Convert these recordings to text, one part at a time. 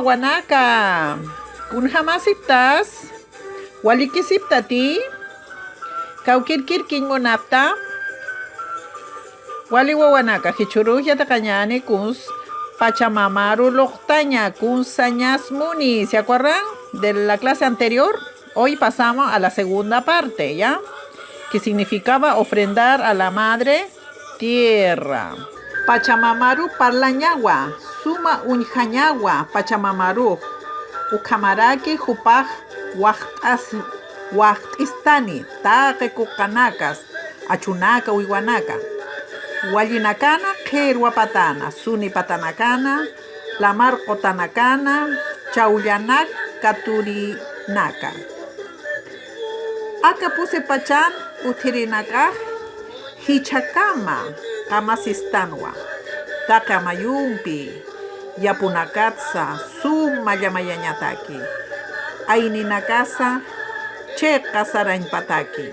wawanaka. Kun jamasiptas. Walikisiptati. Kaukirkirkin monapta. Wali wawanaka hichuruja takanyani kuns Pachamamaru Loktaña kun Sañas Muni. ¿Se acuerdan de la clase anterior? Hoy pasamos a la segunda parte, ¿ya? Que significaba ofrendar a la madre tierra. Pachamamaru parlañagua, suma unjañagua, Pachamamaru. Ukamaraki jupaj waqtistani, taque kukanakas, achunaka uiwanaka. Wallinakana, Kerwapatana, Suni Patanakana, Lamar Kotanakana, Chaullanak, Katurinaka. Acapuse Pachan, Utirinaka, Hichakama, Kamasistanwa, Takamayumpi, Yapunakatsa, Suma Yamayanataki, Aininakasa, Cheka Sarainpataki,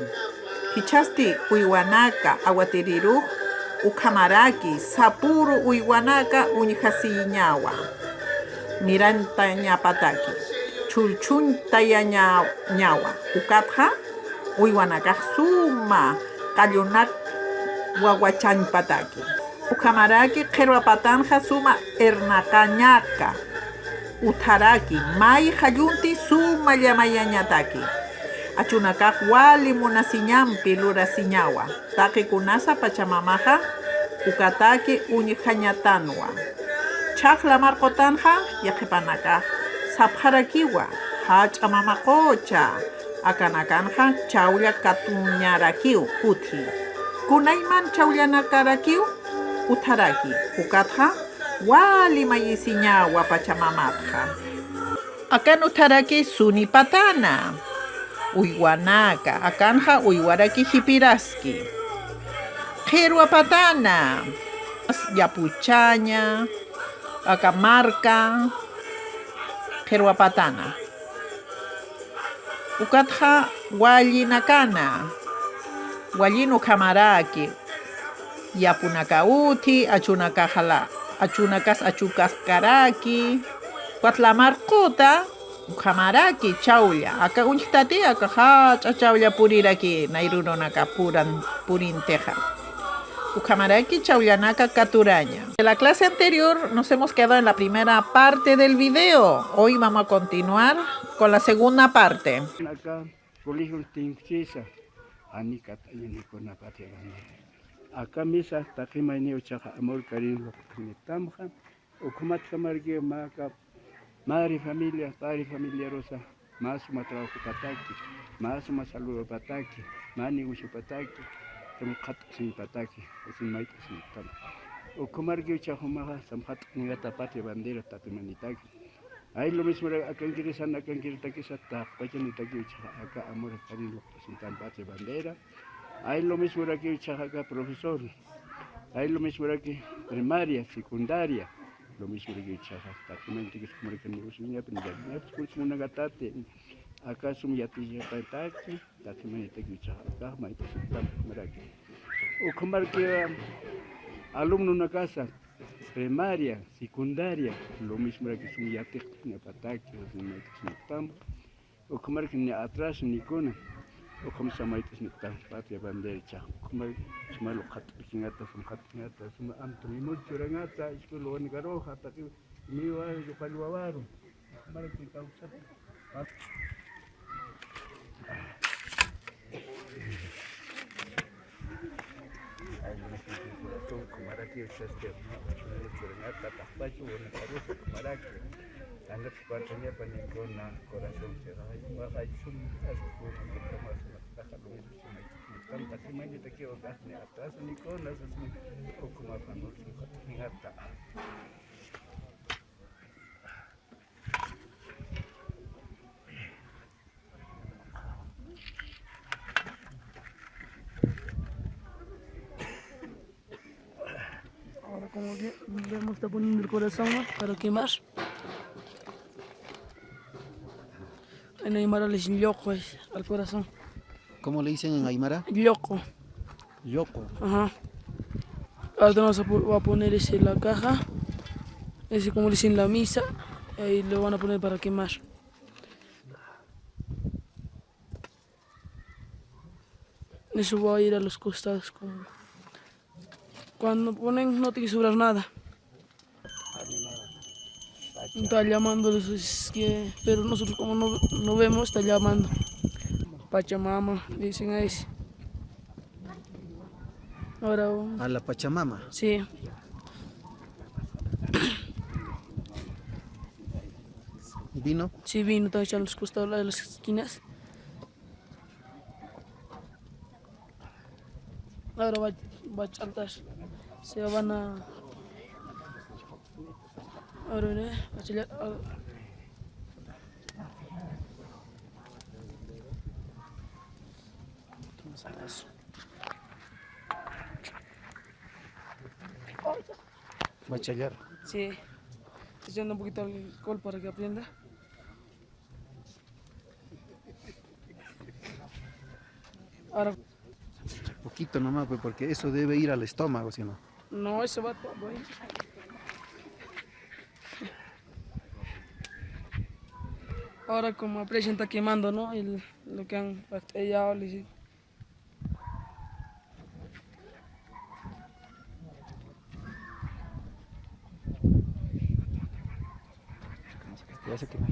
Hichasti, Uiwanaka, Aguatiriru, Ukamaraki, Sapuru Uiwanaka, Uñjasiñawa, Miranta ñapataki, Chulchunta ñawa, Ukatja, Uiwanaka suma, Kayunak Wawachanpataki, Ukamaraki, Kerwapatanja suma, Ernakañaka, Utaraki, Mai Hayunti suma Yamayañataki. Achunakak wali munasiñampi lurasiñawa. Taki kunasa Pachamamaja, ukataki uñijañatanwa. Chakla marcotanja, yajepanaka. Sapharakiwa, hachamamakocha. Akanakanja, chaulia katuñarakiu, uti. Kunaiman chaulianakarakiu, utaraki. Ukatja, wali mayisiñawa Pachamamatja. Akan utaraki sunipatana. Uiwanaka, Akanja Uiwaraki Hipiraski, Kerwapatana, Yapuchaña, Akamarca, Kerwapatana, Ukatja Wallinakana, Wallinu Kamaraki, Yapunakauti, Achunakajala, Achunakas Achukaskaraki, Cuatlamarcota, Ukamaraki chaulia, acá unchitati, acá chaulia puriraki, nairunonaka purinteja. Ukamaraki chaulianaka caturaña. De la clase anterior nos hemos quedado en la primera parte del video. Hoy vamos a continuar con la segunda parte. Acá, colegio Tinchisa, Anika Tayanikona Patia. Acá misa, Takima Neo Chaja, Amor Karim, Tamja, Ukumat Kamargi, Maka. Madre familia, padre familia Rosa, más uma trabajo pataki, más uma saludo pataki, mani ushi pataki, temu khat sin pataki, sin mait sin tam. O kumar que uchahumaha, samhat nigata patria bandera tatumanitaki. Ahí lo mismo acá en Kirisan, acá en Kiritaki sata, pachanitaki uchaha, acá amor carilo, sin tan patria bandera. Ahí lo mismo aquí uchaha acá profesor. Ahí lo mismo aquí primaria, secundaria. Lo mismo que takumente que es como que no se me aprende es una gatate acá sum yatilla pataki takumente que acá maite tam maraki o como que alumno una casa primaria secundaria lo mismo que sum yatilla pataki o tam o como que ni atrás ni con o como se maite ni tam patria bandera como cuma lo khat kingata sum khat kingata sum amto ni mucho rangata es que lo negaro hasta que mi va yo paluavaro para que causa como era que se mucho rangata tapacho o negaro como era que anda cuando tenía panicona corazón se va a sum es que más está lo mismo tanta semana te quiero dar ni atrás ni con las es poco más famoso ni hasta ahora como que vemos está poniendo el corazón para quemar. En Aymara le dicen loco al corazón. ¿Cómo le dicen en Aymara? Loco. Yoko. Ajá. Ahora vamos a poner ese en la caja. Ese como le dicen la misa. Ahí lo van a poner para quemar. Eso va a ir a los costados. Cuando ponen no tiene que sobrar nada. Está llamándolos, pero nosotros como no vemos, está llamando. Pachamama, le dicen a ese. Ahora, A la Pachamama. sí, ¿Vino? sí vino, está echando los costados de las esquinas. Ahora va a saltar. Se van a... Ahora, va a chillar. Va a challar. Sí, echando un poquito de alcohol para que aprenda. Ahora, Poquito nomás, pues, porque eso debe ir al estómago, ¿sí o no? no, eso va todo ahí. Ahora como aprecian está quemando, ¿no? Lo que han bacteriado, le Te vas a quemar.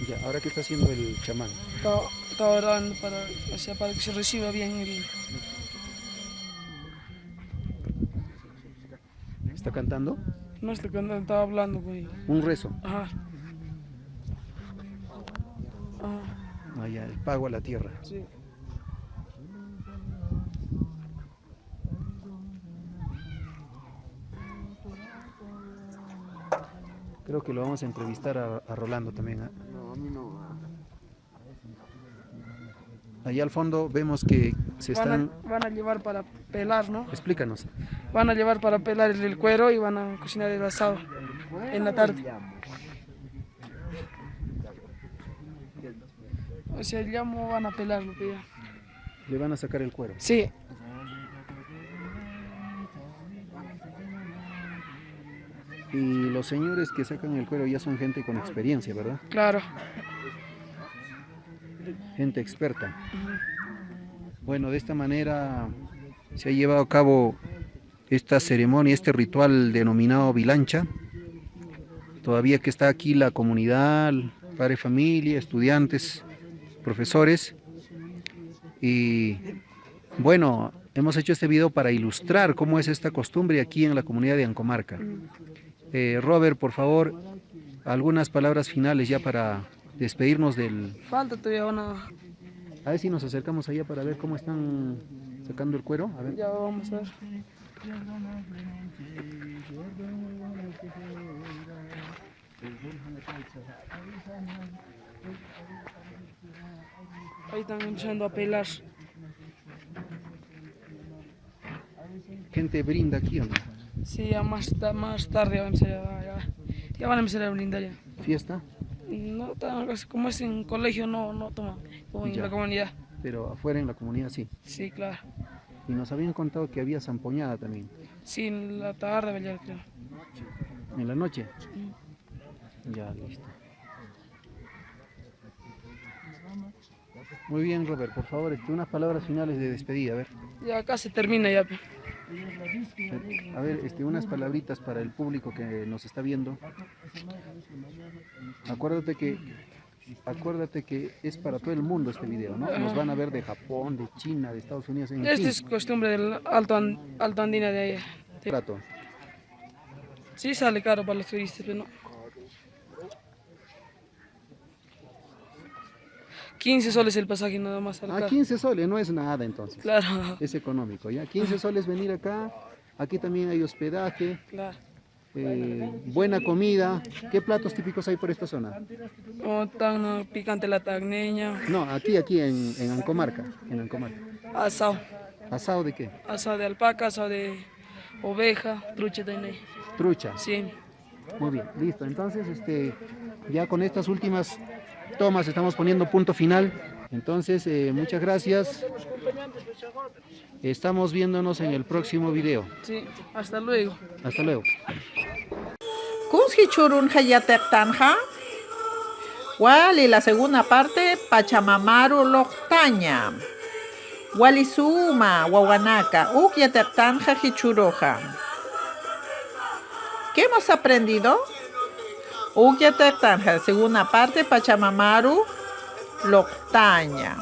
Ya, ¿ahora qué está haciendo el chamán? está orando para, o sea, para que se reciba bien ¿Está cantando? No está cantando, estaba hablando, güey. Un rezo. Ajá. Ajá, Ah, ya, el pago a la tierra. sí. Creo que lo vamos a entrevistar a Rolando también. ¿Ah? No, a mí no. Allá al fondo vemos que se están... Van a llevar para pelar, ¿no? Explícanos. Van a llevar para pelar el cuero y van a cocinar el asado en la tarde. O sea, el llamo van a pelarlo, que ya. Le van a sacar el cuero. Sí, Y los señores que sacan el cuero ya son gente con experiencia, ¿verdad? claro. Gente experta. Bueno, de esta manera se ha llevado a cabo esta ceremonia, este ritual denominado Vilancha. Todavía que está aquí la comunidad, padre familia, estudiantes, profesores. Y bueno, hemos hecho este video para ilustrar cómo es esta costumbre aquí en la comunidad de Ancomarca. Robert, por favor, algunas palabras finales ya para despedirnos del... Falta todavía A ver si nos acercamos allá para ver cómo están sacando el cuero. A ver. ya vamos a ver. Ahí están empezando a pelar. Gente brinda aquí, ¿o no? Sí, ya más tarde van a empezar ya van a empezar a brindar ya. Fiesta, No, como es en colegio, no toman, como en Ya. la comunidad. pero afuera en la comunidad sí. Sí, claro. Y nos habían contado que había zampoñada también. Sí, en la tarde, ya creo. ¿En la noche? Ya, listo. Muy bien, Robert, por favor, unas palabras finales de despedida, a ver. Ya acá se termina ya. A ver, unas palabritas para el público que nos está viendo. Acuérdate que es para todo el mundo este video, ¿no? Nos van a ver de Japón, de China, de Estados Unidos, en Esta fin. es costumbre del alto andina de allá. Trato. Sí sale caro para los turistas, pero no. 15 soles el pasaje nada más al carro. 15 soles, no es nada entonces. Claro, Es económico, ¿ya? 15 soles venir acá. Aquí también hay hospedaje, claro. buena comida. ¿Qué platos típicos hay por esta zona? Como tan picante la tagneña, No, aquí en Ancomarca, asado. ¿Asado de qué? Asado de alpaca, asado de oveja, trucha también. Trucha. Sí. Muy bien, listo. Entonces, ya con estas últimas tomas estamos poniendo punto final. Entonces, muchas gracias. Estamos viéndonos en el próximo video. Sí, hasta luego. Hasta luego. Kunski churun hayatektanja. Wali la segunda parte Pachamamaru Loktaña. Wali suma wawanaka ukyatektanja hichuroja. ¿Qué hemos aprendido? Ukyatektanja, segunda parte Pachamamaru Loktaña.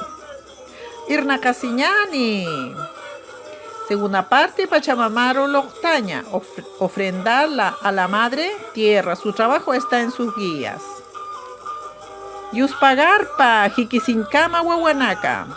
Irnakasiñani. Segunda parte, Pachamamaru Loktaña, ofrendarla a la madre tierra. Su trabajo está en sus guías. Yuspagarpa, Jikisinkama Wawanaka.